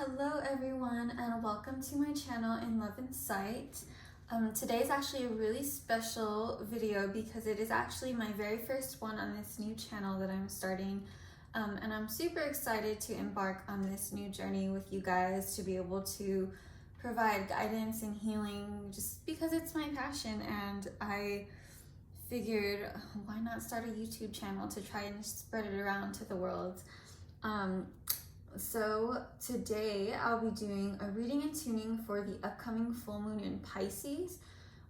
Hello everyone and welcome to my channel In Love and Sight. Today is actually a really special video because it is actually my very first one on this new channel that I'm starting, and I'm super excited to embark on this new journey with you guys to be able to provide guidance and healing just because it's my passion, and I figured why not start a YouTube channel to try and spread it around to the world. So today I'll be doing a reading and tuning for the upcoming full moon in Pisces,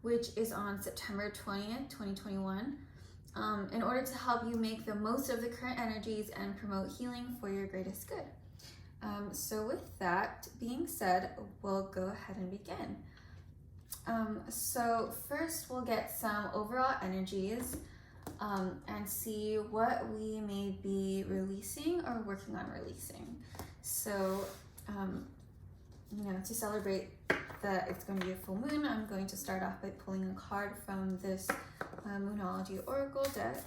which is on September 20th, 2021, in order to help you make the most of the current energies and promote healing for your greatest good. So with that being said, we'll go ahead and begin. So first we'll get some overall energies and see what we may be releasing or working on releasing. So, to celebrate that it's going to be a full moon, I'm going to start off by pulling a card from this Monology Oracle deck.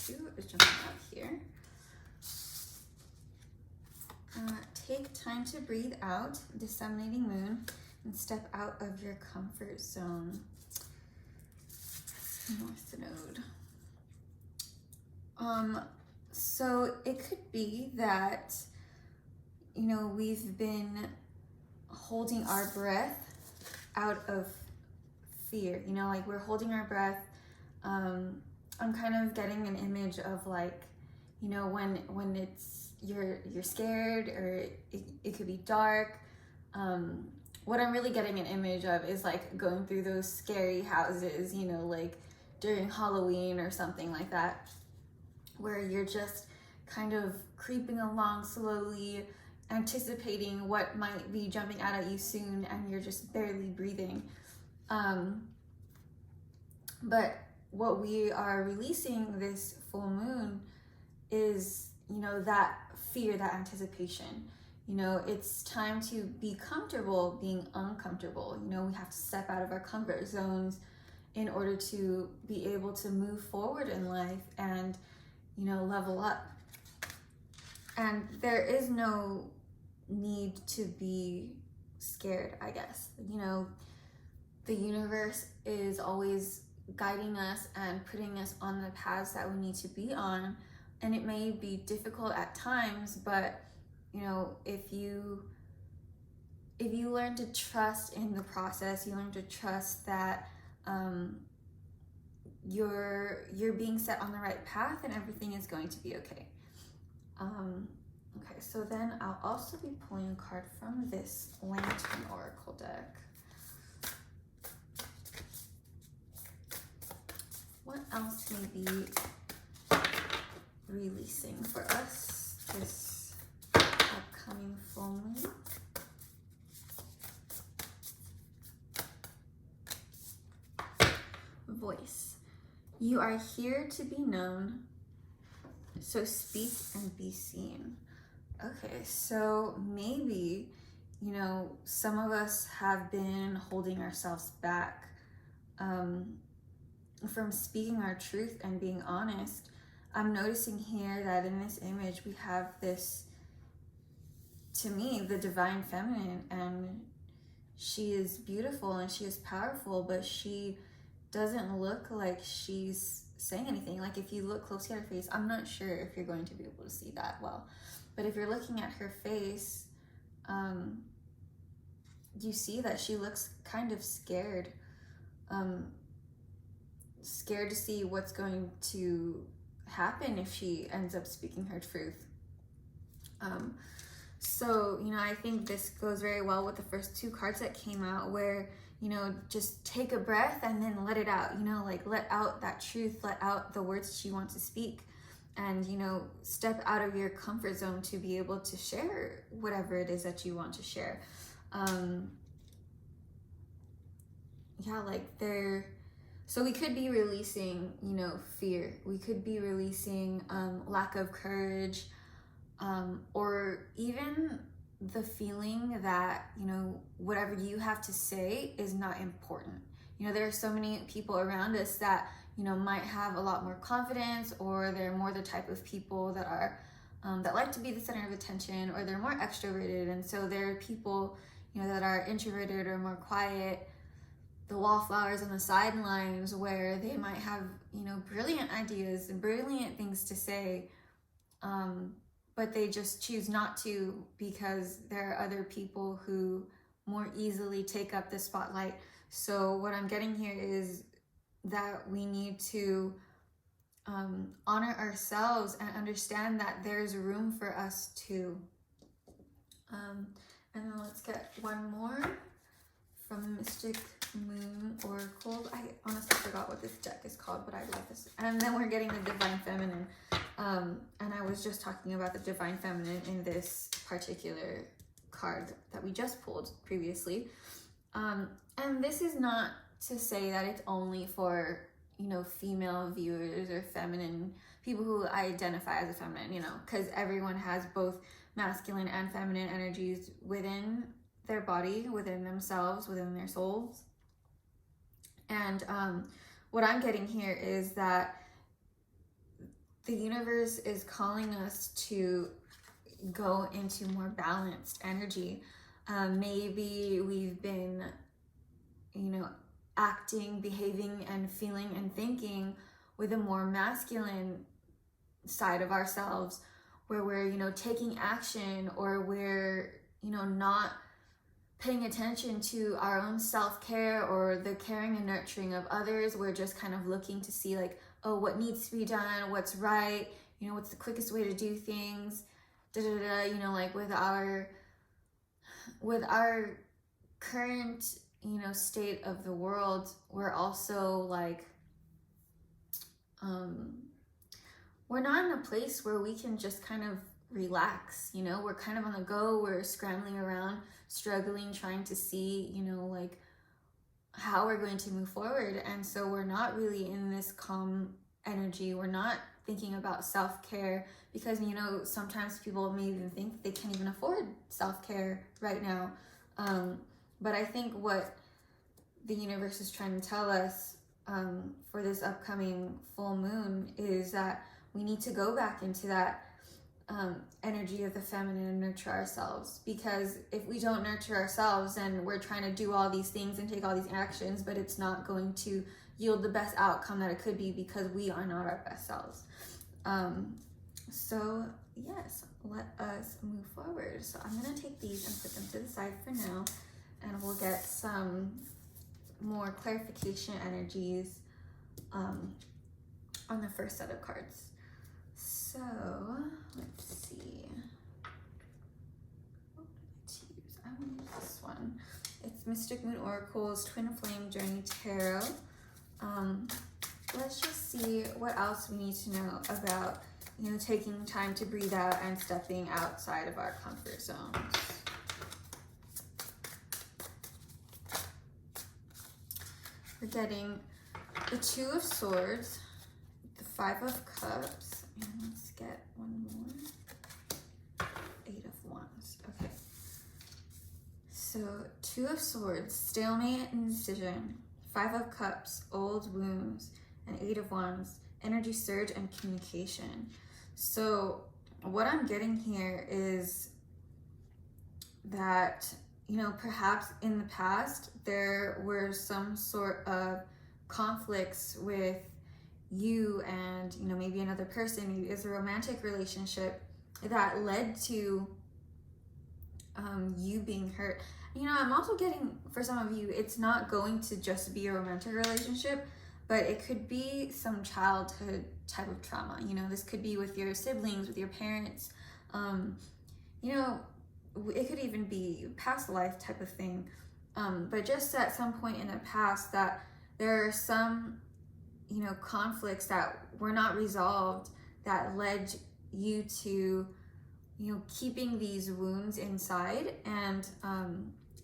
Two is jumping out here. Take time to breathe out, disseminating moon, and step out of your comfort zone. North Node. So it could be that, we've been holding our breath out of fear, like we're holding our breath. I'm kind of getting an image of when it's you're scared, or it could be dark. What I'm really getting an image of is like going through those scary houses, like during Halloween or something like that, where you're just kind of creeping along slowly, anticipating what might be jumping out at you soon, and you're just barely breathing. But what we are releasing this full moon is, that fear, that anticipation. It's time to be comfortable being uncomfortable. We have to step out of our comfort zones in order to be able to move forward in life and, level up. And there is no need to be scared, I guess. The universe is always guiding us and putting us on the paths that we need to be on. And it may be difficult at times, but if you learn to trust in the process, you learn to trust that you're being set on the right path, and everything is going to be okay. Okay, so then I'll also be pulling a card from this Lantern Oracle deck. What else may be releasing for us this upcoming full moon? Voice. You are here to be known, so speak and be seen. Okay, so maybe, some of us have been holding ourselves back from speaking our truth and being honest. I'm noticing here that in this image we have this, to me, the divine feminine, and she is beautiful and she is powerful, but she doesn't look like she's saying anything. Like if you look closely at her face, I'm not sure if you're going to be able to see that well, but if you're looking at her face, you see that she looks kind of scared, scared to see what's going to happen if she ends up speaking her truth. So, I think this goes very well with the first two cards that came out, where, just take a breath and then let it out, let out that truth, let out the words that you want to speak, and, step out of your comfort zone to be able to share whatever it is that you want to share. So we could be releasing, fear. We could be releasing lack of courage, or even the feeling that, whatever you have to say is not important. You know, there are so many people around us that, you know, might have a lot more confidence, or they're more the type of people that are that like to be the center of attention, or they're more extroverted. And so there are people, you know, that are introverted or more quiet, the wallflowers on the sidelines, where they might have, you know, brilliant ideas and brilliant things to say, but they just choose not to because there are other people who more easily take up the spotlight. So what I'm getting here is that we need to honor ourselves and understand that there's room for us too. And then let's get one more from Mystic Moon Oracle. I honestly forgot what this deck is called, but I love this. And then we're getting the Divine Feminine. And I was just talking about the Divine Feminine in this particular card that we just pulled previously. And this is not to say that it's only for, you know, female viewers or feminine people who identify as a feminine, you know, because everyone has both masculine and feminine energies within their body, within themselves, within their souls. And what I'm getting here is that the universe is calling us to go into more balanced energy. Maybe we've been, you know, acting, behaving, and feeling and thinking with a more masculine side of ourselves, where we're, you know, taking action, or we're, you know, not paying attention to our own self-care or the caring and nurturing of others. We're just kind of looking to see, like, oh, what needs to be done, what's right, you know, what's the quickest way to do things, you know, like with our current, you know, state of the world, we're also like, we're not in a place where we can just kind of relax, you know, we're kind of on the go, we're scrambling around, struggling, trying to see, you know, like how we're going to move forward. And so we're not really in this calm energy. We're not thinking about self-care, because, you know, sometimes people may even think they can't even afford self-care right now. But I think what the universe is trying to tell us for this upcoming full moon is that we need to go back into that energy of the feminine and nurture ourselves. Because if we don't nurture ourselves, and we're trying to do all these things and take all these actions, but it's not going to yield the best outcome that it could be, because we are not our best selves. So yes, let us move forward. So I'm going to take these and put them to the side for now, and we'll get some more clarification energies on the first set of cards. So let's see. What did I choose? I want to use this one. It's Mystic Moon Oracle's Twin Flame Journey Tarot. Let's just see what else we need to know about, you know, taking time to breathe out and stepping outside of our comfort zones. We're getting the Two of Swords, the Five of Cups, and let's get one more. Eight of Wands. Okay. So Two of Swords, stalemate and indecision. Five of Cups, old wounds, and Eight of Wands, energy surge and communication. So what I'm getting here is that, you know, perhaps in the past there were some sort of conflicts with you and, you know, maybe another person. Maybe it's a romantic relationship that led to you being hurt. You know, I'm also getting, for some of you, it's not going to just be a romantic relationship, but it could be some childhood type of trauma. You know, this could be with your siblings, with your parents. You know, it could even be past life type of thing. But just at some point in the past that there are some, you know, conflicts that were not resolved that led you to, you know, keeping these wounds inside. And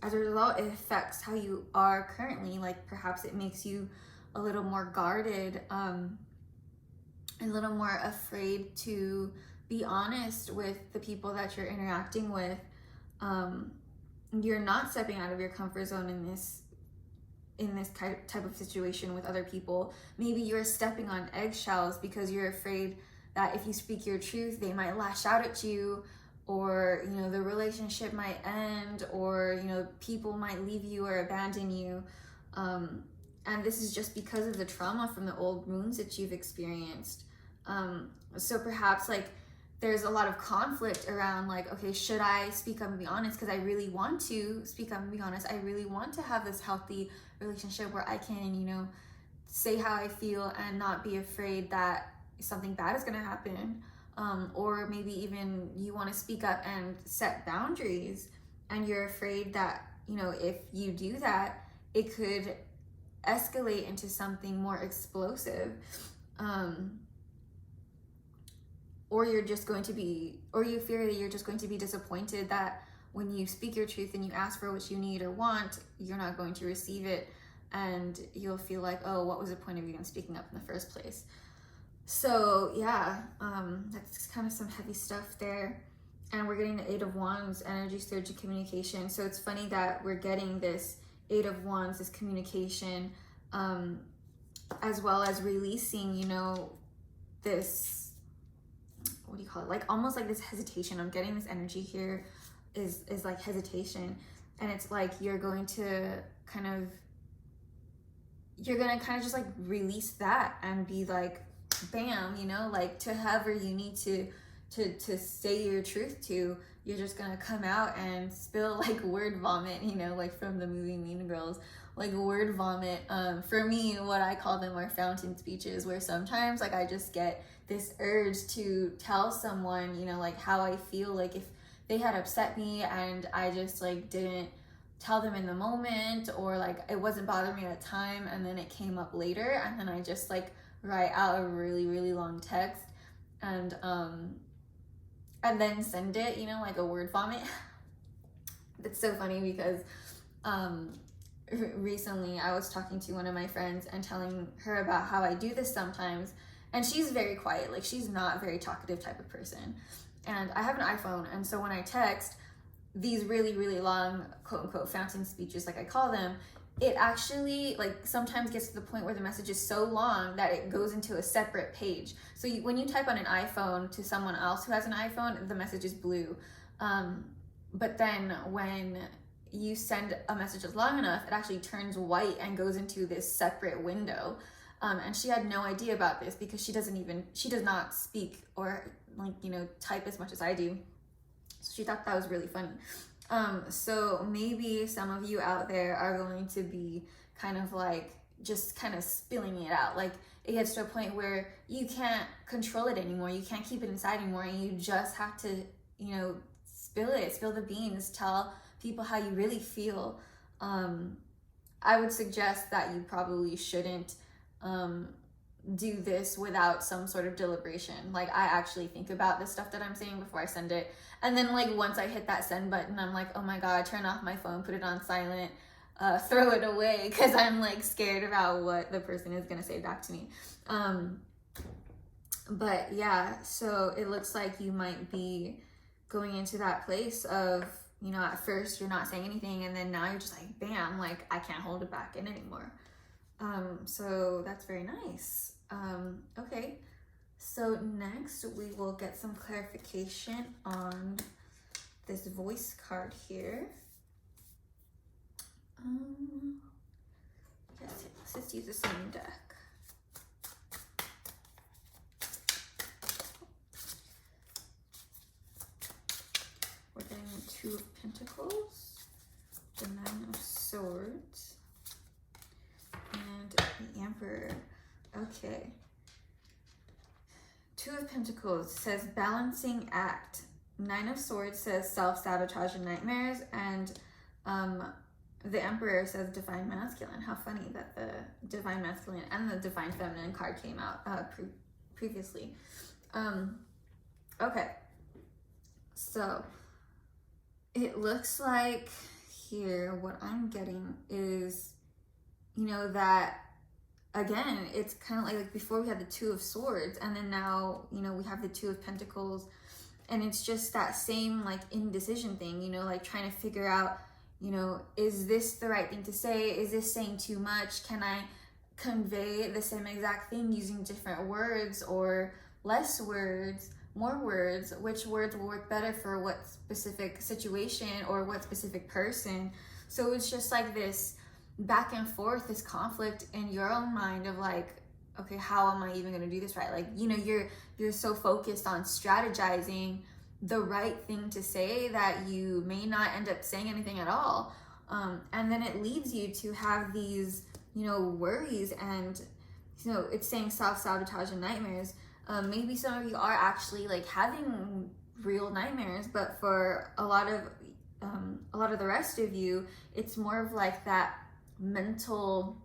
as a result, it affects how you are currently. Like perhaps it makes you a little more guarded, a little more afraid to be honest with the people that you're interacting with. You're not stepping out of your comfort zone in this type of situation with other people. Maybe you're stepping on eggshells because you're afraid that if you speak your truth, they might lash out at you, or, you know, the relationship might end, or, you know, people might leave you or abandon you. And this is just because of the trauma from the old wounds that you've experienced. So perhaps like there's a lot of conflict around like, okay, should I speak up and be honest? Because I really want to speak up and be honest. I really want to have this healthy relationship where I can, you know, say how I feel and not be afraid that something bad is going to happen. Or maybe even you want to speak up and set boundaries, and you're afraid that, you know, if you do that, it could escalate into something more explosive. Or you're just going to be, or you fear that you're just going to be disappointed that when you speak your truth and you ask for what you need or want, you're not going to receive it, and you'll feel like, oh, what was the point of even speaking up in the first place? So yeah, that's kind of some heavy stuff there. And we're getting the 8 of Wands, energy, surge, and communication. So it's funny that we're getting this 8 of Wands, this communication, as well as releasing, you know, this, what do you call it? Like almost like this hesitation. I'm getting this energy here is like hesitation. And it's like you're going to kind of just like release that and be like, bam, you know, like to whoever you need to say your truth to, you're just gonna come out and spill like word vomit, you know, like from the movie Mean Girls, like word vomit. For me, what I call them are fountain speeches, where sometimes like I just get this urge to tell someone, you know, like how I feel, like if they had upset me and I just like didn't tell them in the moment, or like it wasn't bothering me at the time and then it came up later, and then I just like write out a really, really long text and then send it, you know, like a word vomit. It's so funny because recently I was talking to one of my friends and telling her about how I do this sometimes, and she's very quiet, like she's not a very talkative type of person, and I have an iPhone, and so when I text these really, really long quote unquote fountain speeches, like I call them, it actually like sometimes gets to the point where the message is so long that it goes into a separate page. So when you type on an iPhone to someone else who has an iPhone, the message is blue. But then when you send a message that's long enough, it actually turns white and goes into this separate window. And she had no idea about this because she does not speak or like, you know, type as much as I do. So she thought that was really funny. So maybe some of you out there are going to be kind of like just kind of spilling it out. Like it gets to a point where you can't control it anymore. You can't keep it inside anymore. And you just have to, you know, spill the beans, tell people how you really feel. I would suggest that you probably shouldn't do this without some sort of deliberation. Like I actually think about the stuff that I'm saying before I send it, and then like once I hit that send button, I'm like, oh my god, turn off my phone, put it on silent, throw it away, because I'm like scared about what the person is gonna say back to me. But yeah, so it looks like you might be going into that place of, you know, at first you're not saying anything, and then now you're just like, bam, like I can't hold it back in anymore. So that's very nice. Okay, so next we will get some clarification on this voice card here. Let's just use the same deck. We're getting the 2 of Pentacles, the 9 of Swords, and the Emperor. Okay. 2 of Pentacles says balancing act. 9 of Swords says self-sabotage and nightmares. And the Emperor says divine masculine. How funny that the divine masculine and the divine feminine card came out previously. Okay. So it looks like here what I'm getting is, you know, that again, it's kind of like before we had the 2 of Swords, and then now, you know, we have the 2 of Pentacles, and it's just that same like indecision thing, you know, like trying to figure out, You know, is this the right thing to say? Is this saying too much? Can I convey the same exact thing using different words or less words, more words? Which words will work better for what specific situation or what specific person? So it's just like this back and forth, this conflict in your own mind of like, okay, how am I even going to do this right? Like, you know, you're so focused on strategizing the right thing to say that you may not end up saying anything at all. And then it leads you to have these, you know, worries, and, you know, it's saying self-sabotage and nightmares. Maybe some of you are actually like having real nightmares, but for a lot of the rest of you, it's more of like that mental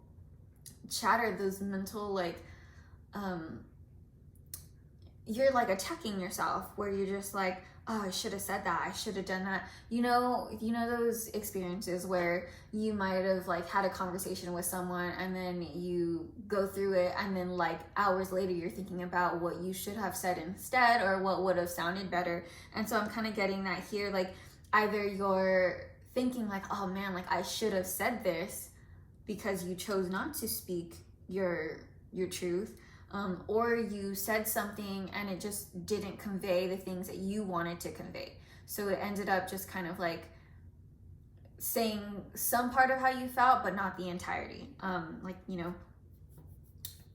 chatter, those mental like, you're like attacking yourself, where you're just like, oh, I should have said that, I should have done that. You know those experiences where you might have like had a conversation with someone and then you go through it, and then like hours later you're thinking about what you should have said instead, or what would have sounded better. And so I'm kind of getting that here, like either you're thinking like, oh man, like I should have said this because you chose not to speak your truth, or you said something and it just didn't convey the things that you wanted to convey. So it ended up just kind of like saying some part of how you felt, but not the entirety. Like, you know,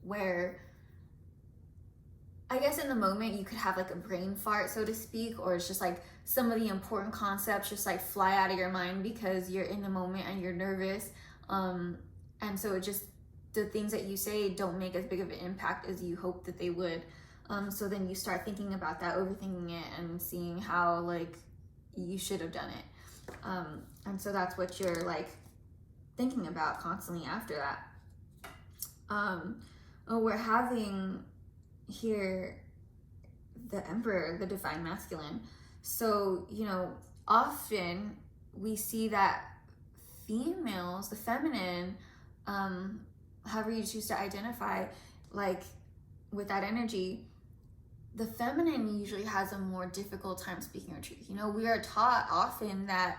where I guess in the moment you could have like a brain fart, so to speak, or it's just like some of the important concepts just like fly out of your mind because you're in the moment and you're nervous. And so it just, the things that you say don't make as big of an impact as you hope that they would. So then you start thinking about that, overthinking it, and seeing how like you should have done it. And so that's what you're like thinking about constantly after that. We're having here the Emperor, the divine masculine. So, you know, often we see that females, the feminine, however you choose to identify, like with that energy, the feminine usually has a more difficult time speaking her truth. You know, we are taught often that,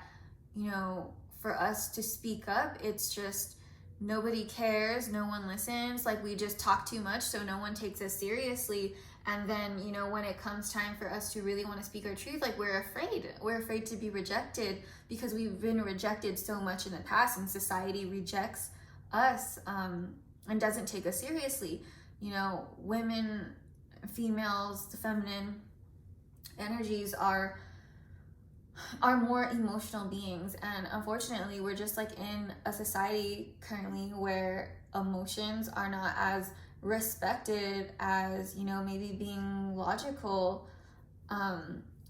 you know, for us to speak up, it's just nobody cares, no one listens, like we just talk too much, so no one takes us seriously. And then, you know, when it comes time for us to really want to speak our truth, like we're afraid to be rejected because we've been rejected so much in the past, and society rejects us and doesn't take us seriously. You know, women, females, the feminine energies are more emotional beings, and unfortunately we're just like in a society currently where emotions are not as respected as, you know, maybe being logical,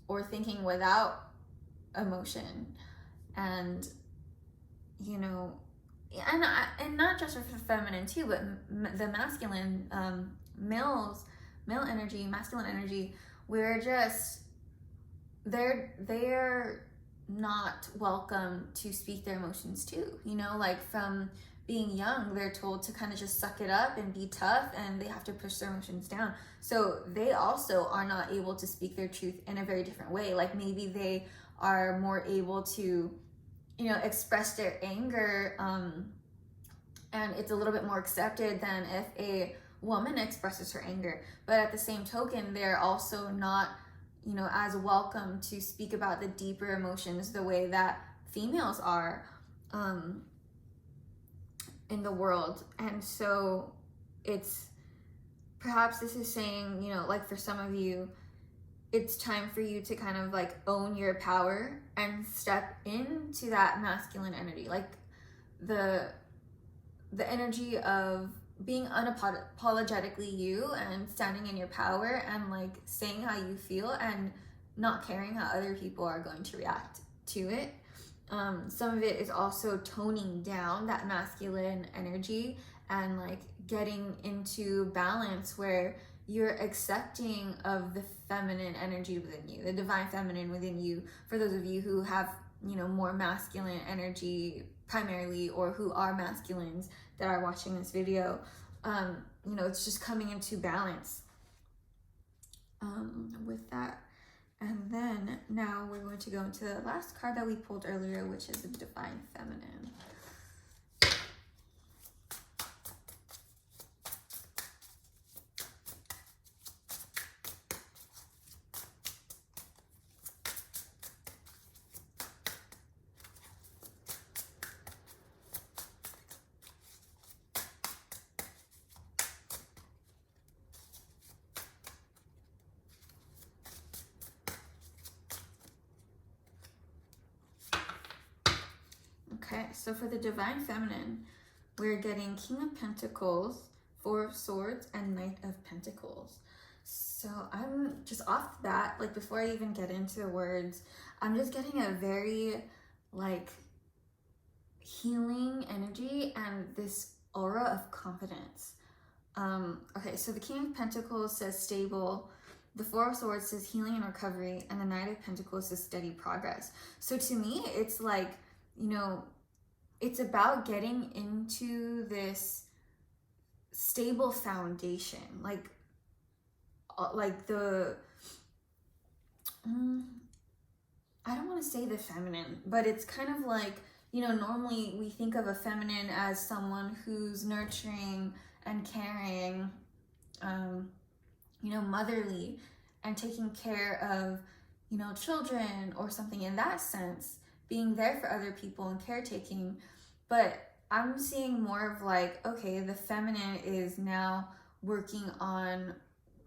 or thinking without emotion. And, you know, and not just for feminine too, but the masculine, male energy, masculine energy, we're just, they're not welcome to speak their emotions too. You know, like from being young, they're told to kind of just suck it up and be tough, and they have to push their emotions down. So they also are not able to speak their truth in a very different way. Like maybe they are more able to, you know, express their anger, and it's a little bit more accepted than if a woman expresses her anger. But at the same token, they're also not, you know, as welcome to speak about the deeper emotions the way that females are in the world. And so it's, perhaps this is saying, you know, like for some of you, it's time for you to kind of like own your power and step into that masculine energy, like the energy of being unapologetically you and standing in your power and like saying how you feel and not caring how other people are going to react to it. Some of it is also toning down that masculine energy and like getting into balance where you're accepting of the feminine energy within you, the divine feminine within you. For those of you who have, you know, more masculine energy primarily, or who are masculines that are watching this video, you know, it's just coming into balance with that And then now we're going to go into the last card that we pulled earlier, which is the Divine Feminine. Okay, so for the Divine Feminine, we're getting King of Pentacles, Four of Swords, and Knight of Pentacles. So I'm just off the bat, like before I even get into the words, I'm just getting a very like healing energy and this aura of confidence. Okay, so the King of Pentacles says stable, the Four of Swords says healing and recovery, and the Knight of Pentacles says steady progress. So to me, it's like, you know, it's about getting into this stable foundation, like the, I don't want to say the feminine, but it's kind of like, you know, normally we think of a feminine as someone who's nurturing and caring, you know, motherly and taking care of, you know, children or something in that sense, being there for other people and caretaking. But I'm seeing more of like, okay, the feminine is now working on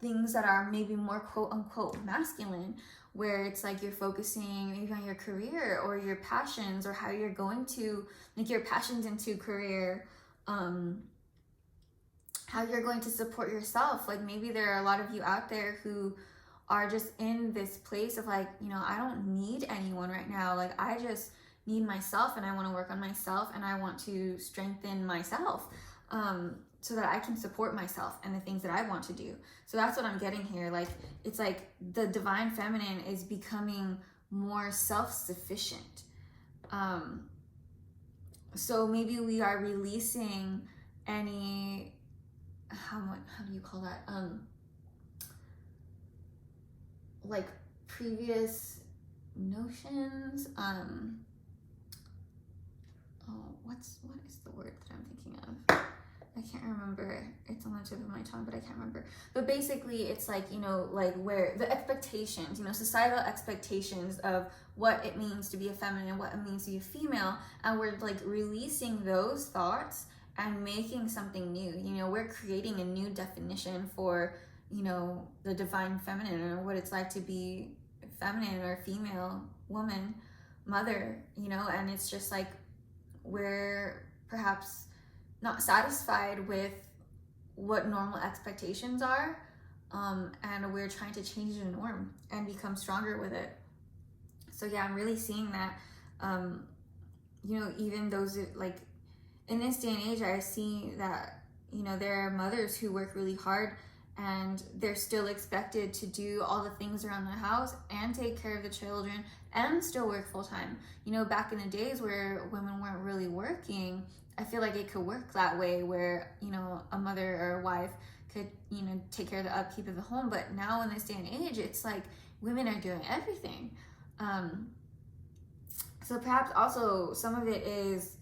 things that are maybe more quote unquote masculine, where it's like you're focusing maybe on your career or your passions, or how you're going to make your passions into career, how you're going to support yourself. Like maybe there are a lot of you out there who are just in this place of like, you know, I don't need anyone right now. Like I just need myself, and I want to work on myself, and I want to strengthen myself, so that I can support myself and the things that I want to do. So that's what I'm getting here. Like, it's like the Divine Feminine is becoming more self-sufficient. So maybe we are releasing any, how do you call that? Like previous notions, what is the word that I'm thinking of? I can't remember. It's on the tip of my tongue, but I can't remember. But basically, it's like, you know, like where the expectations, you know, societal expectations of what it means to be a feminine, what it means to be a female, and we're like releasing those thoughts and making something new. You know, we're creating a new definition for, you know, the Divine Feminine, or what it's like to be feminine or female, woman, mother, you know. And it's just like we're perhaps not satisfied with what normal expectations are, and we're trying to change the norm and become stronger with it. So yeah, I'm really seeing that, you know, even those, like in this day and age, I see that, you know, there are mothers who work really hard and they're still expected to do all the things around the house and take care of the children and still work full-time. You know, back in the days where women weren't really working, I feel like it could work that way, where, you know, a mother or a wife could, you know, take care of the upkeep of the home. But now in this day and age, it's like women are doing everything. So perhaps also some of it is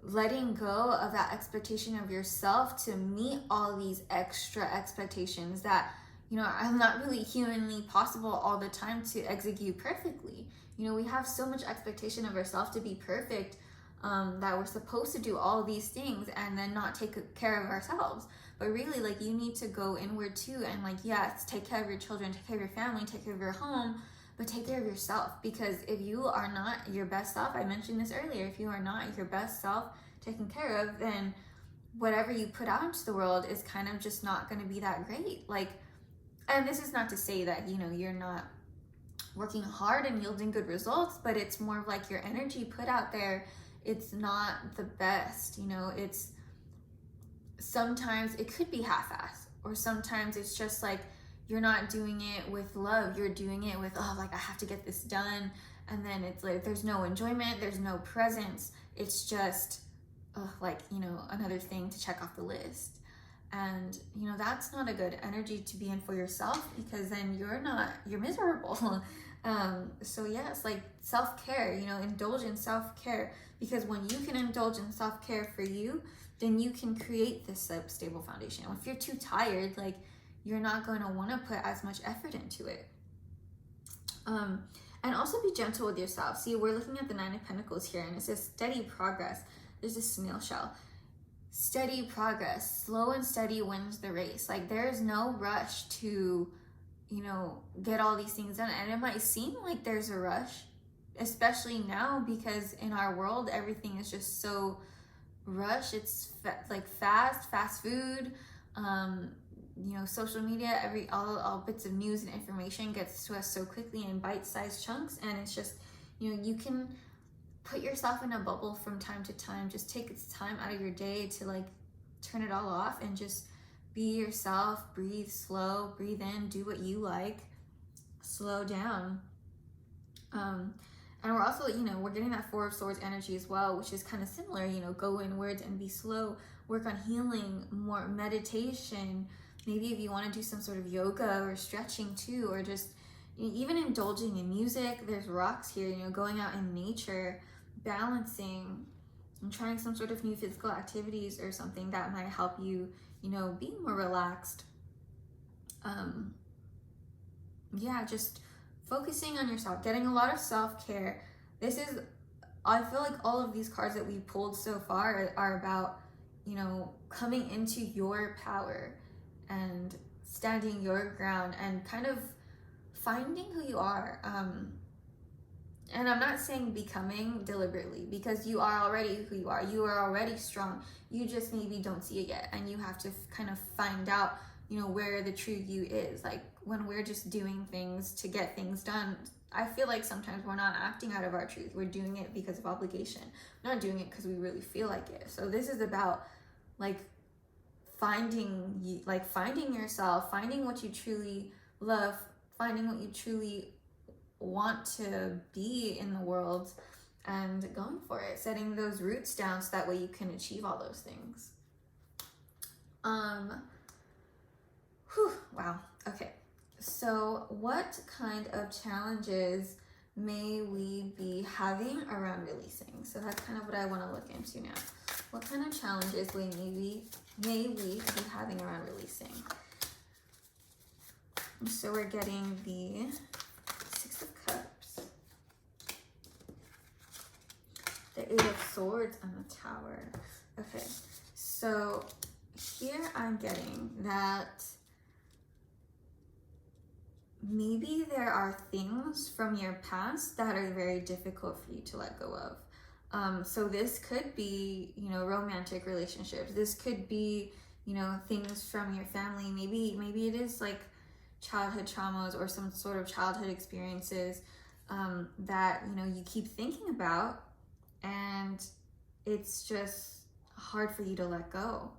letting go of that expectation of yourself to meet all these extra expectations that, you know, are not really humanly possible all the time to execute perfectly. You know, we have so much expectation of ourselves to be perfect, that we're supposed to do all these things and then not take care of ourselves. But really, like, you need to go inward too, and like, yes, take care of your children, take care of your family, take care of your home, but take care of yourself. Because if you are not your best self, I mentioned this earlier, if you are not your best self taken care of, then whatever you put out into the world is kind of just not going to be that great. Like, and this is not to say that, you know, you're not working hard and yielding good results, but it's more of like your energy put out there, it's not the best. You know, it's sometimes it could be half-assed, or sometimes it's just like you're not doing it with love, you're doing it with, oh, like I have to get this done, and then it's like there's no enjoyment, there's no presence, it's just like, you know, another thing to check off the list. And that's not a good energy to be in for yourself, because then you're miserable. So yes, like self-care, indulge in self-care, because when you can indulge in self-care for you, then you can create this stable foundation. If you're too tired, like, you're not going to want to put as much effort into it. And also be gentle with yourself. See, we're looking at the Nine of Pentacles here, and it says steady progress. There's a snail shell. Steady progress, slow and steady wins the race. Like, there's no rush to, get all these things done. And it might seem like there's a rush, especially now, because in our world, everything is just so rushed. It's like fast food, social media, all bits of news and information gets to us so quickly in bite-sized chunks. And it's just, you can put yourself in a bubble from time to time. Just take time out of your day to like turn it all off and just be yourself. Breathe slow, breathe in, do what you like, slow down. And we're also, we're getting that Four of Swords energy as well, which is kind of similar. Go inwards and be slow, work on healing, more meditation. Maybe if you want to do some sort of yoga or stretching too, or just even indulging in music. There's rocks here, going out in nature, balancing, and trying some sort of new physical activities or something that might help you, be more relaxed. Just focusing on yourself, getting a lot of self-care. I feel like all of these cards that we pulled so far are about, coming into your power and standing your ground and kind of finding who you are. And I'm not saying becoming deliberately, because you are already who you are. You are already strong. You just maybe don't see it yet. And you have to kind of find out, where the true you is. Like, when we're just doing things to get things done, I feel like sometimes we're not acting out of our truth. We're doing it because of obligation. We're not doing it because we really feel like it. So this is about like finding yourself, finding what you truly love, finding what you truly want to be in the world, and going for it, setting those roots down so that way you can achieve all those things. Wow. Okay. So what kind of challenges may we be having around releasing? So that's kind of what I want to look into now. What kind of challenges may we be having around releasing? So we're getting the Six of Cups, the Eight of Swords, and the Tower. Okay, so here I'm getting that maybe there are things from your past that are very difficult for you to let go of. So this could be, romantic relationships. This could be, things from your family. Maybe it is like childhood traumas or some sort of childhood experiences that, you keep thinking about, and it's just hard for you to let go.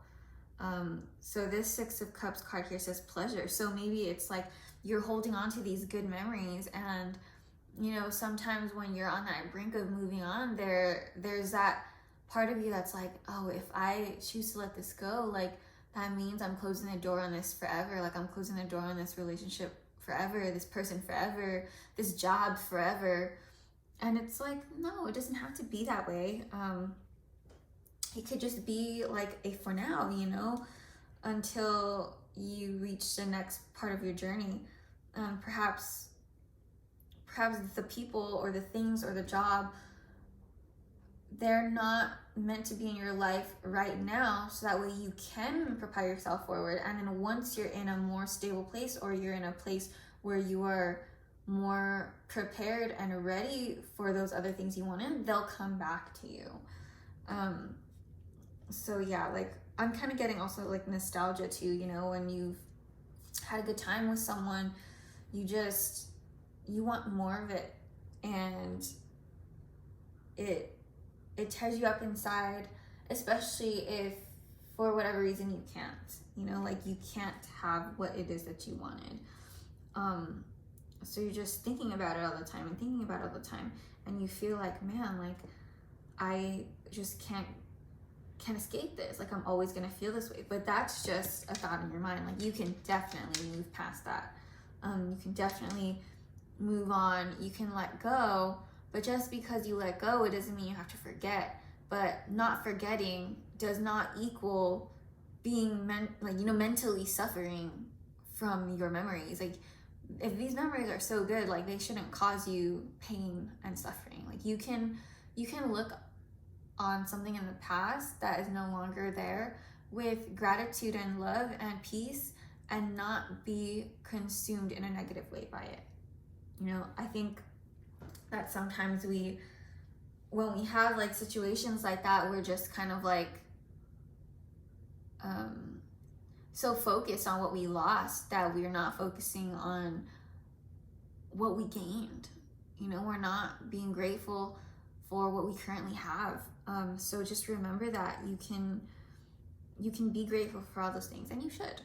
So this Six of Cups card here says pleasure. So maybe it's like you're holding on to these good memories, and sometimes when you're on that brink of moving on, there's that part of you that's like, oh, if I choose to let this go, like, that means I'm closing the door on this forever. Like, I'm closing the door on this relationship forever, this person forever, this job forever. And it's like, no, it doesn't have to be that way. It could just be like a for now, until you reach the next part of your journey. Perhaps the people or the things or the job, they're not meant to be in your life right now, so that way you can propel yourself forward. And then once you're in a more stable place, or you're in a place where you are more prepared and ready for those other things you wanted, they'll come back to you. So yeah, like, I'm kind of getting also like nostalgia too, when you've had a good time with someone, you want more of it, and it tears you up inside, especially if for whatever reason you can't, like, you can't have what it is that you wanted. So you're just thinking about it all the time and thinking about it all the time, and you feel like, man, like, I just can't can escape this. Like, I'm always gonna feel this way. But that's just a thought in your mind. Like, you can definitely move past that. You can definitely move on. You can let go. But just because you let go, it doesn't mean you have to forget. But not forgetting does not equal being mentally suffering from your memories. Like, if these memories are so good, like, they shouldn't cause you pain and suffering. Like, you can look on something in the past that is no longer there with gratitude and love and peace, and not be consumed in a negative way by it. You know, I think that sometimes when we have like situations like that, we're just kind of like so focused on what we lost that we're not focusing on what we gained. You know, we're not being grateful for what we currently have. So just remember that you can be grateful for all those things, and you should.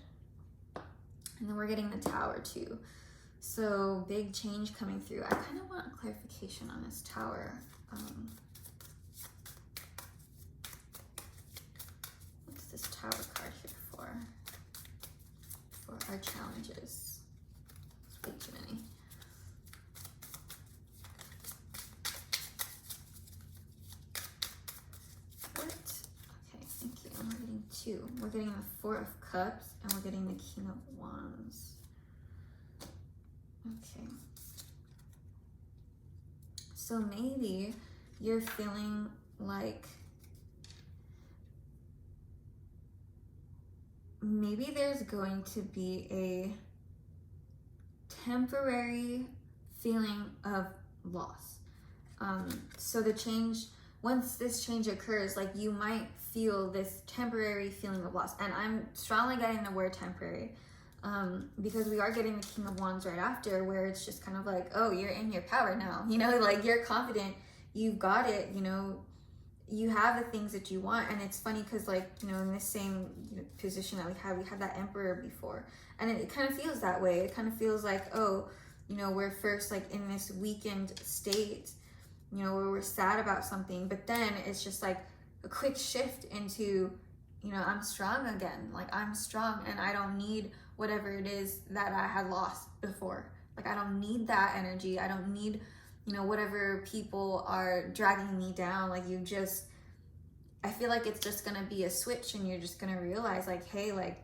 And then we're getting the Tower too. So big change coming through. I kind of want clarification on this Tower. What's this Tower card here for? For our challenges. It's way too many. What? Okay, thank you. And we're getting two. We're getting the Four of Cups, and we're getting the King of Wands. Okay. So maybe you're feeling like maybe there's going to be a temporary feeling of loss. So the change, once this change occurs, like, you might feel this temporary feeling of loss. And I'm strongly getting the word temporary. Because we are getting the King of Wands right after, where it's just kind of like, oh, you're in your power now, you know, like, you're confident, you've got it, you know, you have the things that you want. And it's funny because, like, you know, in this same position that we had that Emperor before, and it kind of feels that way. It kind of feels like, oh, you know, we're first like in this weakened state, you know, where we're sad about something, but then it's just like a quick shift into, you know, I'm strong again. Like, I'm strong, and I don't need whatever it is that I had lost before. Like, I don't need that energy. I don't need, you know, whatever people are dragging me down. Like, I feel like it's just gonna be a switch, and you're just gonna realize, like, hey, like,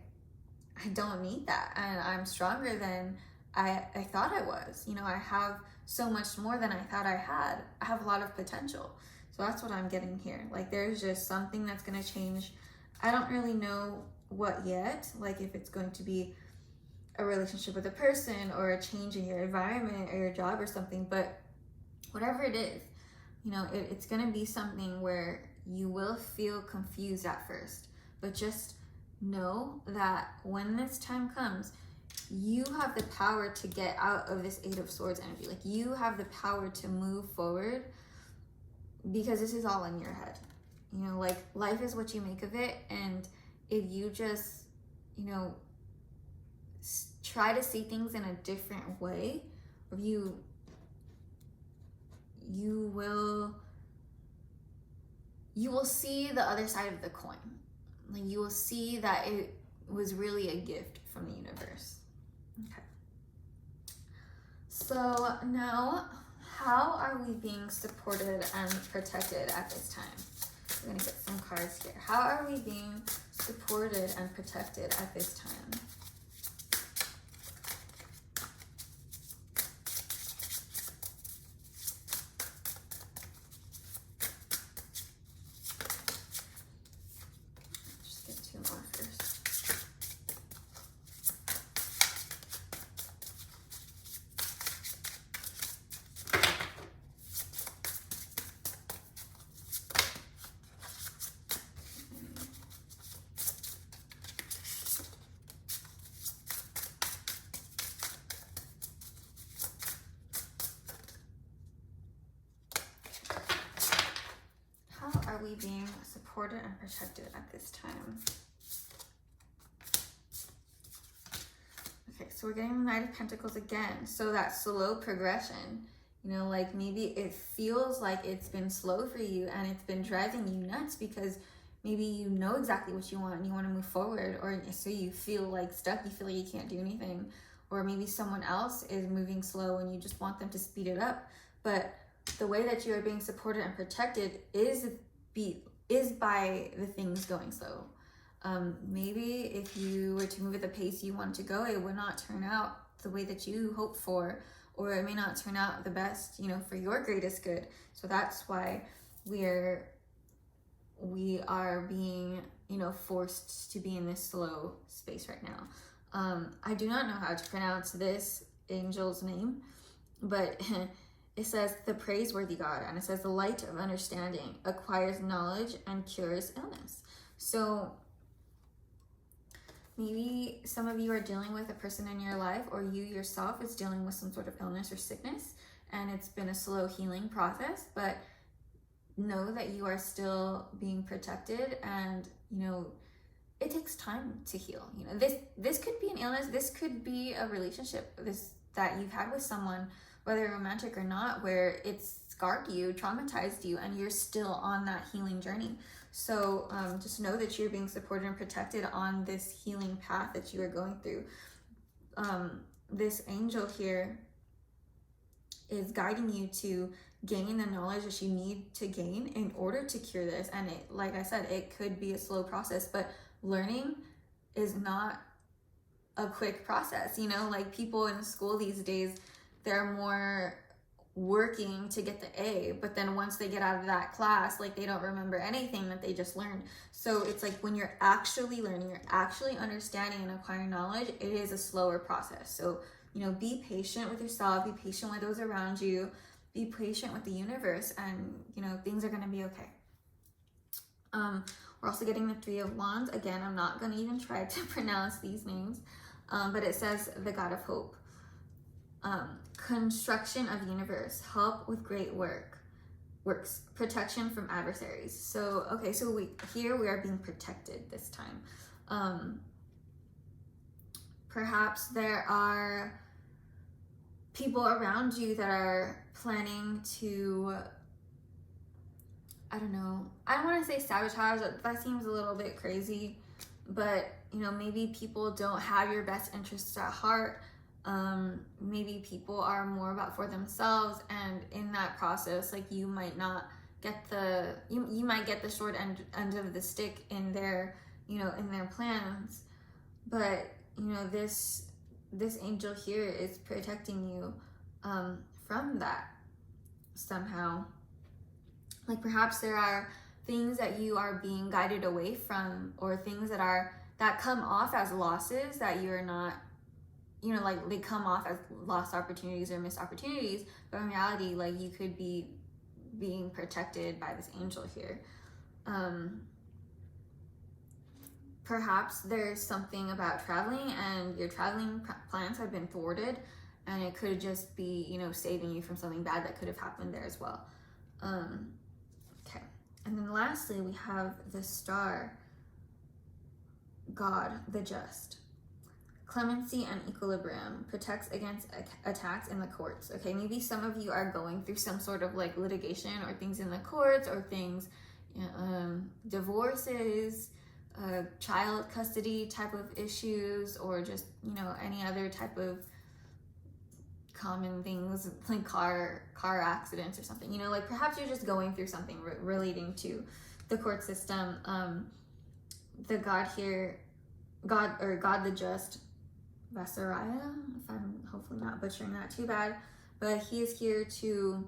I don't need that, and I'm stronger than I thought I was. You know, I have so much more than I thought I had. I have a lot of potential. So that's what I'm getting here. Like, there's just something that's gonna change. I don't really know what yet, like, if it's going to be a relationship with a person or a change in your environment or your job or something, but whatever it is, you know, it's going to be something where you will feel confused at first, but just know that when this time comes, you have the power to get out of this Eight of Swords energy. Like, you have the power to move forward, because this is all in your head. You know, like, life is what you make of it. And if you just, you know, try to see things in a different way, or you will see the other side of the coin. Like, you will see that it was really a gift from the universe. Okay. So now, how are we being supported and protected at this time? We're gonna get some cards here. How are we being supported and protected at this time? Just get two more first. Are we being supported and protected at this time? Okay, so we're getting the Knight of Pentacles again. So that slow progression, you know, like, maybe it feels like it's been slow for you and it's been driving you nuts because maybe you know exactly what you want and you want to move forward, or so you feel like stuck, you feel like you can't do anything. Or maybe someone else is moving slow and you just want them to speed it up. But the way that you are being supported and protected is by the things going slow. Maybe if you were to move at the pace you want to go, it would not turn out the way that you hoped for, or it may not turn out the best, for your greatest good. So that's why we are being, forced to be in this slow space right now. I do not know how to pronounce this angel's name, but it says the praiseworthy God, and it says the light of understanding acquires knowledge and cures illness. So maybe some of you are dealing with a person in your life, or you yourself is dealing with some sort of illness or sickness, and it's been a slow healing process, but know that you are still being protected, and it takes time to heal. This could be an illness, this could be a relationship that you've had with someone, whether romantic or not, where it's scarred you, traumatized you, and you're still on that healing journey. So just know that you're being supported and protected on this healing path that you are going through. This angel here is guiding you to gain the knowledge that you need to gain in order to cure this. And like I said, it could be a slow process, but learning is not a quick process. Like people in school these days, they're more working to get the A, but then once they get out of that class, like they don't remember anything that they just learned. So it's like when you're actually learning, you're actually understanding and acquiring knowledge, it is a slower process. So be patient with yourself, be patient with those around you, be patient with the universe, and things are going to be okay. We're also getting the Three of Wands. Again, I'm not going to even try to pronounce these names, but it says the God of Hope. Construction of universe, help with great works, protection from adversaries. So we are being protected this time. Perhaps there are people around you that are planning to, I don't want to say sabotage, that seems a little bit crazy, but maybe people don't have your best interests at heart. Maybe people are more about for themselves, and in that process, like you might not get you might get the short end of the stick in their in their plans, but this angel here is protecting you from that somehow. Like perhaps there are things that you are being guided away from, or things that come off as losses that you're not, like they come off as lost opportunities or missed opportunities, but in reality, like you could be being protected by this angel here. Perhaps there's something about traveling, and your traveling plans have been thwarted, and it could just be, saving you from something bad that could have happened there as well. Okay. And then lastly, we have the Star, God, the Just. Clemency and equilibrium, protects against attacks in the courts. Okay, maybe some of you are going through some sort of like litigation or things in the courts, or things, divorces, child custody type of issues, or just, any other type of common things like car accidents or something. Like perhaps you're just going through something relating to the court system. The God here, God the Just, Vasaraya, if I'm hopefully not butchering that too bad, but he is here to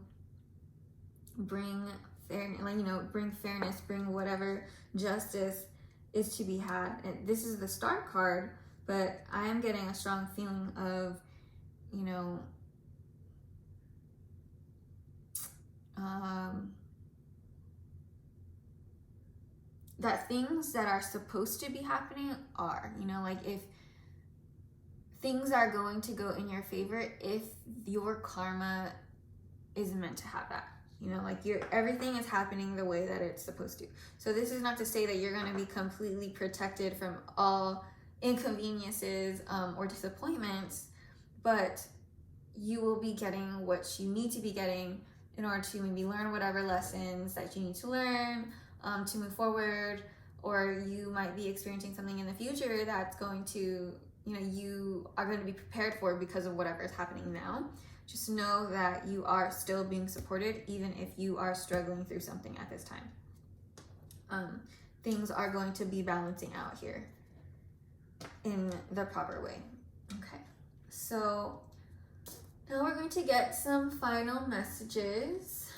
bring bring fairness, bring whatever justice is to be had. And this is the Star card, but I am getting a strong feeling of, that things that are supposed to be happening are, like if things are going to go in your favor, if your karma is meant to have that, like everything is happening the way that it's supposed to. So this is not to say that you're going to be completely protected from all inconveniences or disappointments, but you will be getting what you need to be getting in order to maybe learn whatever lessons that you need to learn to move forward. or you might be experiencing something in the future that's going to, you are going to be prepared for because of whatever is happening now. Just know that you are still being supported, even if you are struggling through something at this time. Things are going to be balancing out here in the proper way. Okay, so now we're going to get some final messages.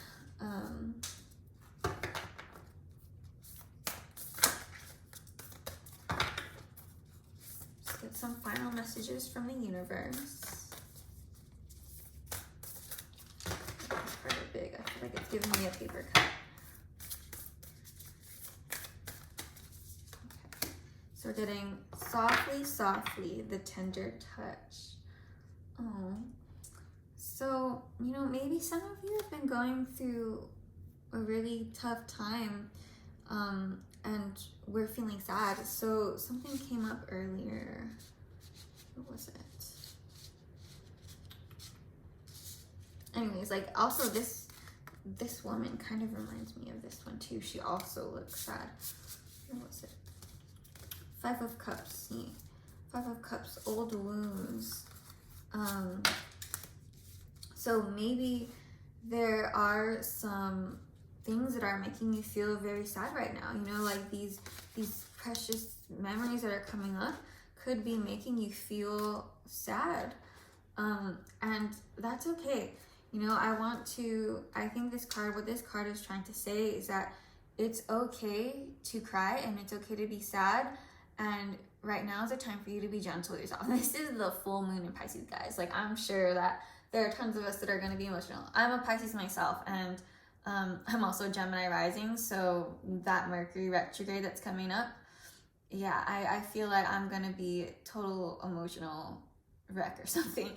Let's get some final messages from the universe. It's kind of big. I feel like it's giving me a paper cut. Okay. So we're getting softly, softly, the tender touch. Oh. So, maybe some of you have been going through a really tough time, and we're feeling sad. So something came up earlier. What was it? Anyways, like, also this woman kind of reminds me of this one too. She also looks sad. What was it? 5 of Cups. See? 5 of Cups, old wounds. So maybe there are some things that are making you feel very sad right now. Like these precious memories that are coming up could be making you feel sad. And that's okay. I think what this card is trying to say is that it's okay to cry and it's okay to be sad. And right now is a time for you to be gentle with yourself. This is the full moon in Pisces, guys. Like, I'm sure that there are tons of us that are going to be emotional. I'm a Pisces myself, and I'm also a Gemini rising, so that Mercury retrograde that's coming up, yeah, I feel like I'm going to be total emotional wreck or something.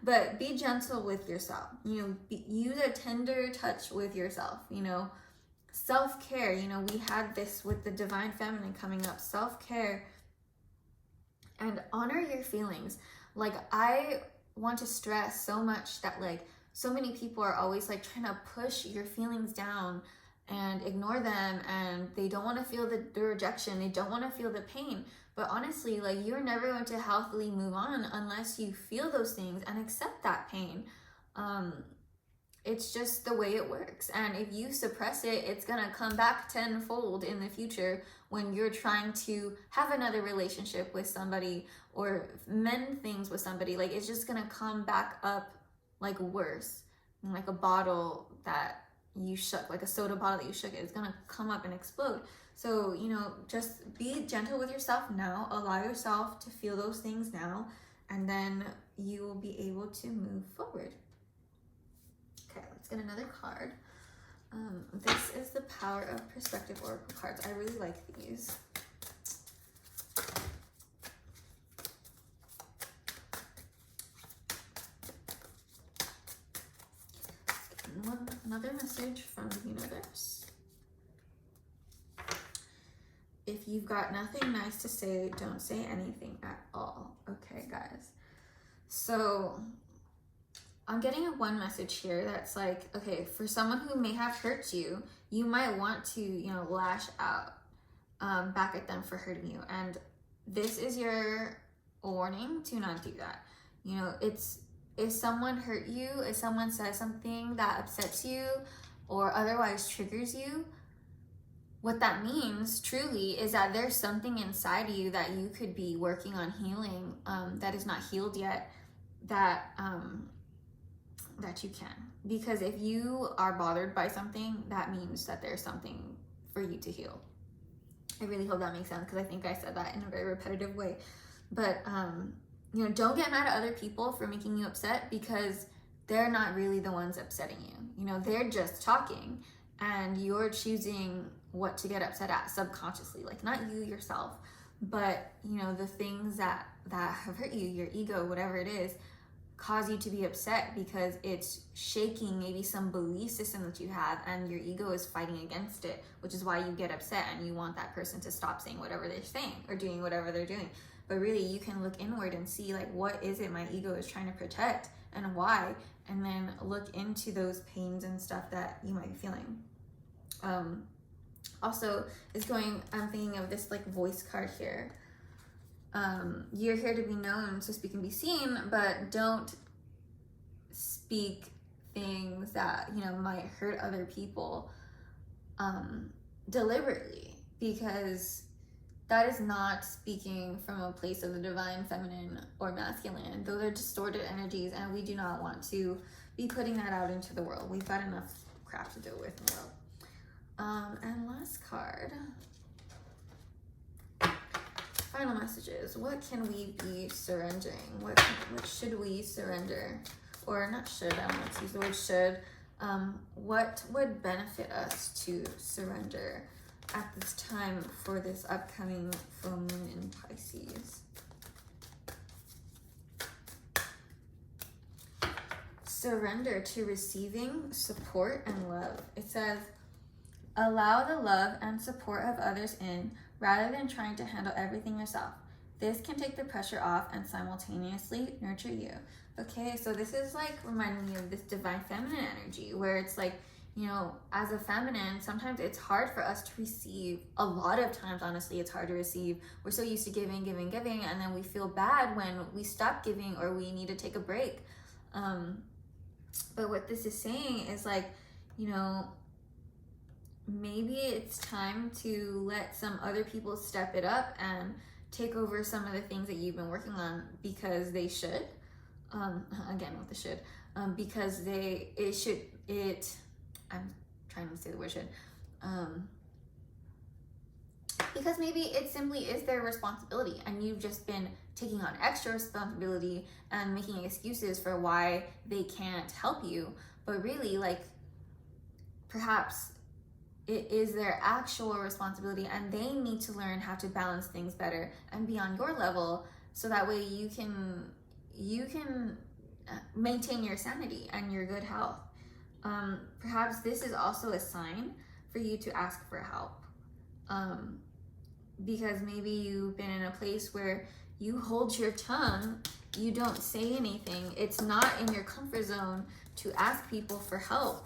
But be gentle with yourself. Use a tender touch with yourself. Self-care. We had this with the Divine Feminine coming up. Self-care and honor your feelings. Like, I want to stress so much that, like, so many people are always like trying to push your feelings down and ignore them, and they don't want to feel the rejection, they don't want to feel the pain. But honestly, like, you're never going to healthily move on unless you feel those things and accept that pain. It's just the way it works. And if you suppress it, it's gonna come back tenfold in the future when you're trying to have another relationship with somebody or mend things with somebody. Like, it's just gonna come back up like worse, like a bottle that you shook, like a soda bottle that you shook. It's gonna come up and explode. So, just be gentle with yourself now. Allow yourself to feel those things now, and then you will be able to move forward. Okay, let's get another card. This is the Power of Perspective Oracle cards. I really like these. Another message from the universe. If you've got nothing nice to say, don't say anything at all. Okay, guys. So I'm getting one message here that's like, okay, for someone who may have hurt you, you might want to, lash out back at them for hurting you. And this is your warning to not do that. If someone hurt you, if someone says something that upsets you or otherwise triggers you, what that means truly is that there's something inside you that you could be working on healing that is not healed yet, that you can. Because if you are bothered by something, that means that there's something for you to heal. I really hope that makes sense, because I think I said that in a very repetitive way. But don't get mad at other people for making you upset, because they're not really the ones upsetting you. They're just talking, and you're choosing what to get upset at subconsciously. Like, not you yourself, but the things that have hurt you, your ego, whatever it is, cause you to be upset because it's shaking maybe some belief system that you have, and your ego is fighting against it, which is why you get upset and you want that person to stop saying whatever they're saying or doing whatever they're doing. But really, you can look inward and see, like, what is it my ego is trying to protect and why, and then look into those pains and stuff that you might be feeling. Also is going, I'm thinking of this like voice card here. You're here to be known, so speak and be seen, but don't speak things that, you know, might hurt other people deliberately, because that is not speaking from a place of the divine feminine or masculine. Those are distorted energies, and we do not want to be putting that out into the world. We've got enough crap to deal with in the world. And last card. Final messages. What can we be surrendering? What should we surrender? Or not should, I don't want to use the word should. What would benefit us to surrender at this time for this upcoming full moon in Pisces? Surrender to receiving support and love. It says, allow the love and support of others in, rather than trying to handle everything yourself. This can take the pressure off and simultaneously nurture you. Okay, so this is like reminding me of this divine feminine energy, where it's like, you know, as a feminine, sometimes it's hard for us to receive. A lot of times, honestly, it's hard to receive. We're so used to giving, and then we feel bad when we stop giving or we need to take a break. But what this is saying is like, you know, maybe it's time to let some other people step it up and take over some of the things that you've been working on, because they should. Again with the should. Because I'm trying to say the word should. Because maybe it simply is their responsibility, and you've just been taking on extra responsibility and making excuses for why they can't help you. But really, like, perhaps it is their actual responsibility, and they need to learn how to balance things better and be on your level, so that way you can maintain your sanity and your good health. Perhaps this is also a sign for you to ask for help, because maybe you've been in a place where you hold your tongue, you don't say anything. It's not in your comfort zone to ask people for help.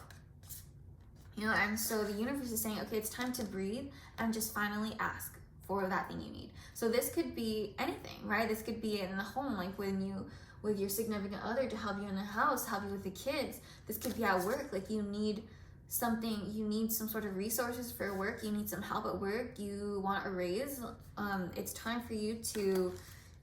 You know, and so the universe is saying, okay, it's time to breathe and just finally ask for that thing you need. So this could be anything, right? This could be in the home, like with your significant other to help you in the house, help you with the kids. This could be at work, like you need something, you need some sort of resources for work, you need some help at work, you want a raise. It's time for you to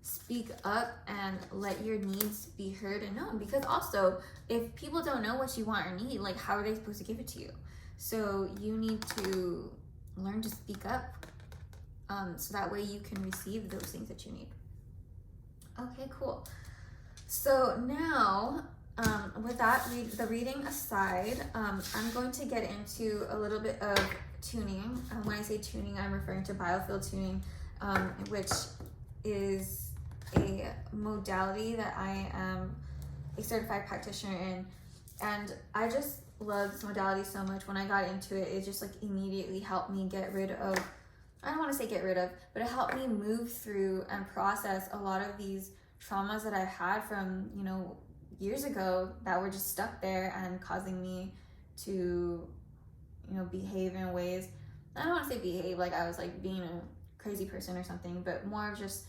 speak up and let your needs be heard and known, because also if people don't know what you want or need, like how are they supposed to give it to you? So you need to learn to speak up, so that way you can receive those things that you need. Okay, cool. So now, with that, the reading aside, I'm going to get into a little bit of tuning. When I say tuning, I'm referring to Biofield Tuning, which is a modality that I am a certified practitioner in. And I just love this modality so much. When I got into it, it just like immediately helped me get rid of, I don't want to say get rid of, but it helped me move through and process a lot of these traumas that I had from, you know, years ago that were just stuck there and causing me to, you know, behave in ways, I don't want to say behave like I was like being a crazy person or something, but more of just,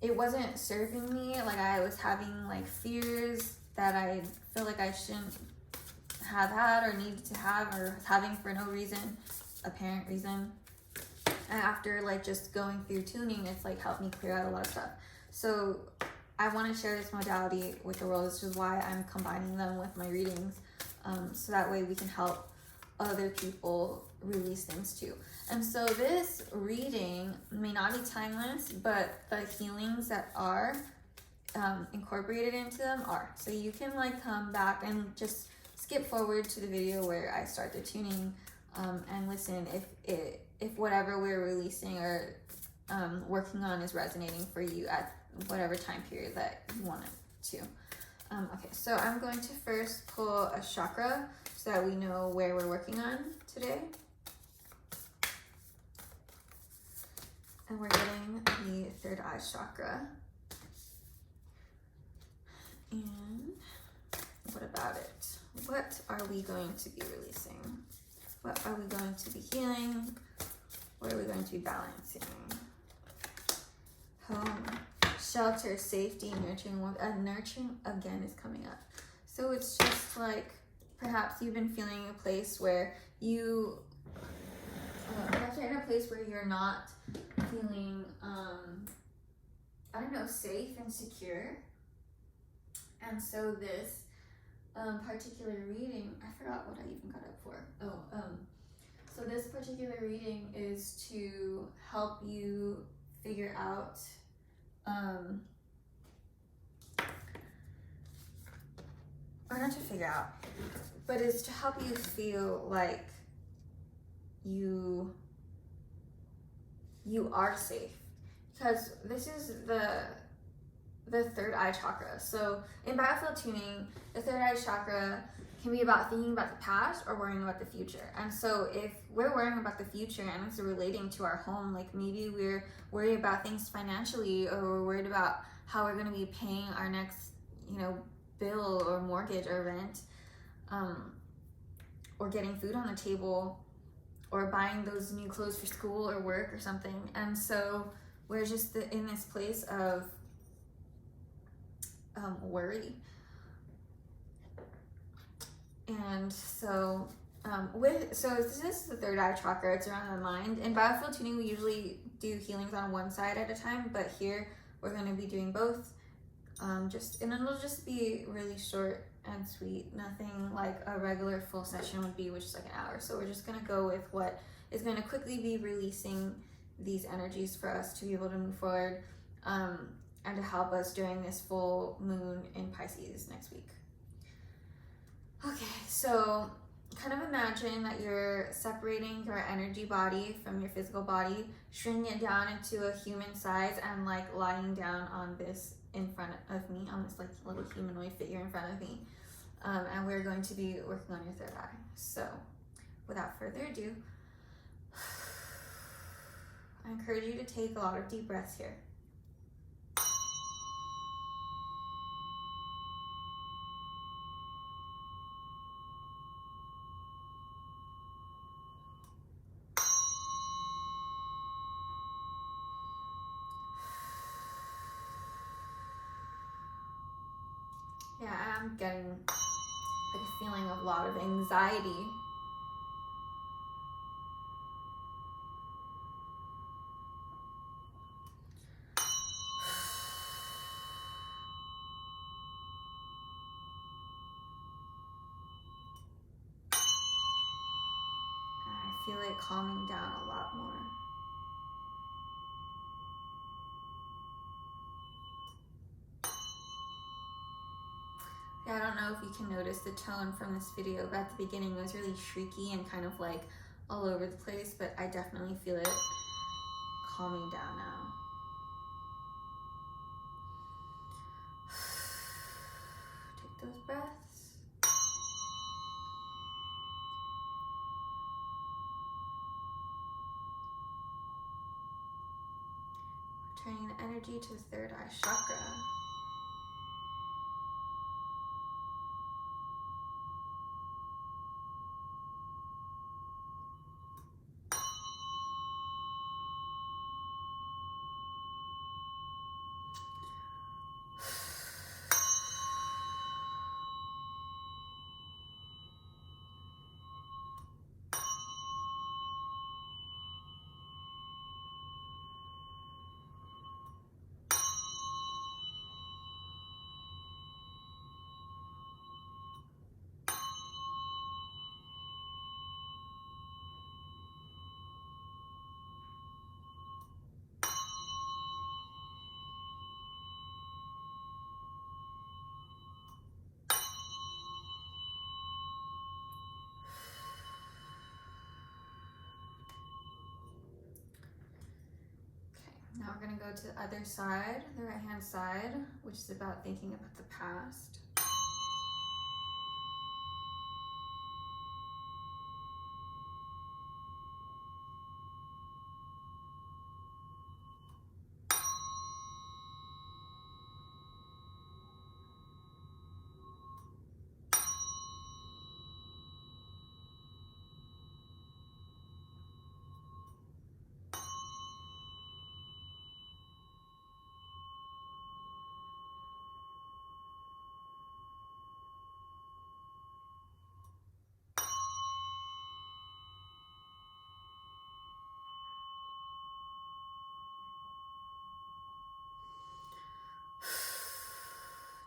it wasn't serving me. Like I was having like fears that I feel like I shouldn't have had or needed to have, or having for no reason, apparent reason. And after like just going through tuning, it's like helped me clear out a lot of stuff. So I want to share this modality with the world. This is why I'm combining them with my readings, so that way we can help other people release things too. And so this reading may not be timeless, but the healings that are incorporated into them are. So you can like come back and just skip forward to the video where I start the tuning, and listen if whatever we're releasing or working on is resonating for you at whatever time period that you want it to. Okay, so I'm going to first pull a chakra so that we know where we're working on today. And we're getting the third eye chakra. And what about it? What are we going to be releasing? What are we going to be healing? What are we going to be balancing? Home, shelter, safety, nurturing. Nurturing again is coming up. So it's just like perhaps you've been feeling a place where you, perhaps you're in a place where you're not feeling, I don't know, safe and secure. And so this particular reading, I forgot what I even got it for. So this particular reading is to help you figure out or not to figure out, but it's to help you feel like you are safe, because this is the third eye chakra. So in Biofield Tuning, the third eye chakra can be about thinking about the past or worrying about the future. And so if we're worrying about the future and it's relating to our home, like maybe we're worried about things financially, or we're worried about how we're going to be paying our next, bill or mortgage or rent, or getting food on the table, or buying those new clothes for school or work or something. And so we're just in this place of worry. And so this is the third eye chakra. It's around the mind. In Biofield Tuning, we usually do healings on one side at a time, but here we're going to be doing both. And it'll just be really short and sweet. Nothing like a regular full session would be, which is like an hour. So we're just going to go with what is going to quickly be releasing these energies for us to be able to move forward, and to help us during this full moon in Pisces next week. Okay, so kind of imagine that you're separating your energy body from your physical body, shrinking it down into a human size, and like lying down on this in front of me, on this like little humanoid figure in front of me. And we're going to be working on your third eye. So without further ado, I encourage you to take a lot of deep breaths here. Yeah, I'm getting like a feeling of a lot of anxiety. I feel it calming down a lot more. Yeah, I don't know if you can notice the tone from this video, but at the beginning it was really shrieky and kind of like all over the place, but I definitely feel it calming down now. Take those breaths. Returning the energy to the third eye chakra. Now we're going to go to the other side, the right hand side, which is about thinking about the past.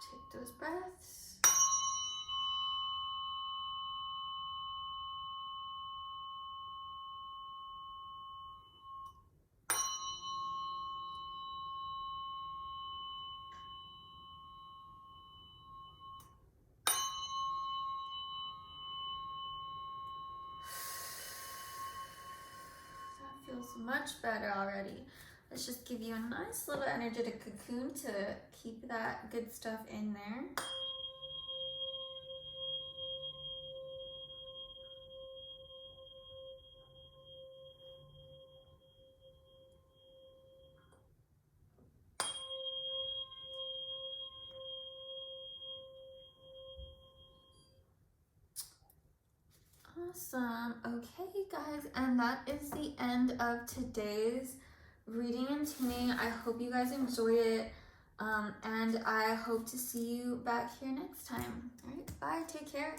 Take those breaths. Feels much better already. Let's just give you a nice little energetic cocoon to keep that good stuff in there. Awesome. Okay, guys, and that is the end of today's reading and tuning. I hope you guys enjoyed it, and I hope to see you back here next time. All right, bye. Take care.